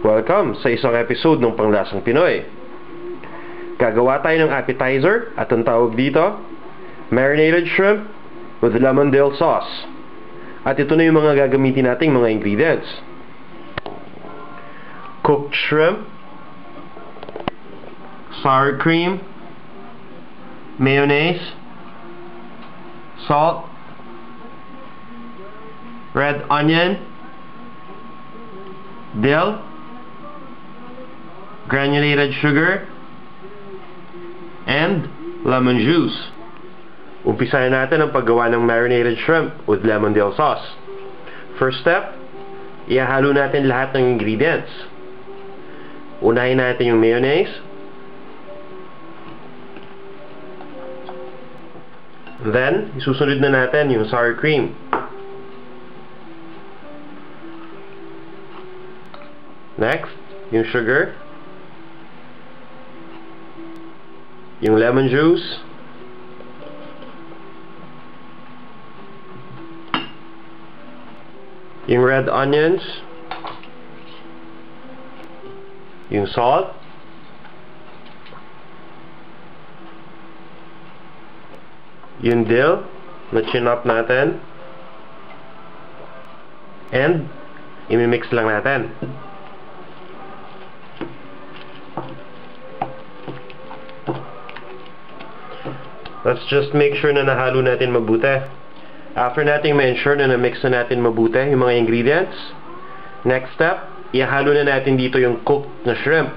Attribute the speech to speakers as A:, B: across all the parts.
A: Welcome sa isang episode ng Panglasang Pinoy. Gagawa tayo ng appetizer at ang tawag dito, marinated shrimp with lemon dill sauce. At ito na yung mga gagamitin nating mga ingredients. Cooked shrimp, sour cream, mayonnaise, salt, red onion, dill, granulated sugar, and lemon juice. Umpisahan natin ang paggawa ng marinated shrimp with lemon dill sauce. First step, ihahalo natin lahat ng ingredients. Unahin natin yung mayonnaise. Then, isusunod na natin yung sour cream. Next, yung sugar. Yung lemon juice. Yung red onions. Yung salt. Yung dill na chinop natin. And imimix lang natin. Let's just make sure na nahalo natin mabuti. After nating ma-ensure na na-mix na natin mabuti yung mga ingredients, next step, ihalo na natin dito yung cooked na shrimp.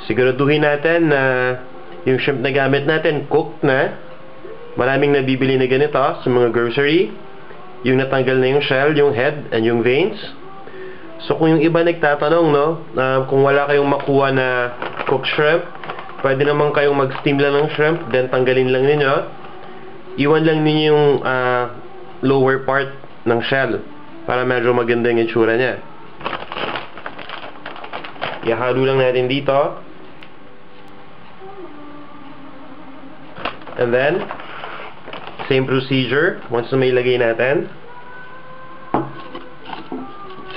A: Siguraduhin natin na yung shrimp na gamit natin cooked na. Maraming nabibili na ganito sa mga grocery. Yung natanggal na yung shell, yung head, and yung veins. So kung yung iba nagtatanong, kung wala kayong makuha na cooked shrimp, pwede naman kayong mag-steam lang ng shrimp, then tanggalin lang ninyo. Iwan lang ninyo yung lower part ng shell para medyo maganda yung itsura niya. Ihalo lang natin dito. And then, same procedure, once na may lagay natin.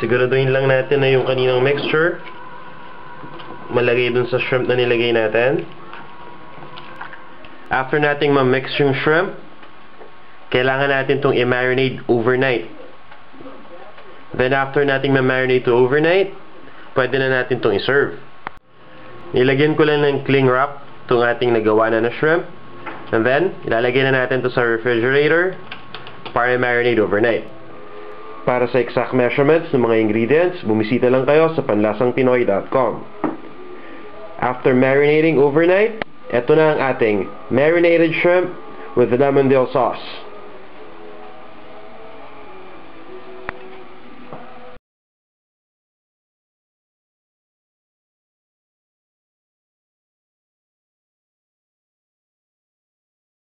A: Siguraduhin lang natin na yung kaninang mixture malagay dun sa shrimp na nilagay natin. After nating ma-mix yung shrimp, kailangan natin itong i-marinate overnight. Then after nating ma-marinate to overnight, pwede na natin itong i-serve. Nilagyan ko lang ng cling wrap itong ating nagawa na shrimp. And then, ilalagay na natin ito sa refrigerator para i-marinate overnight. Para sa exact measurements ng mga ingredients, bumisita lang kayo sa panlasangpinoy.com. After marinating overnight, ito na ang ating marinated shrimp with lemon dill sauce.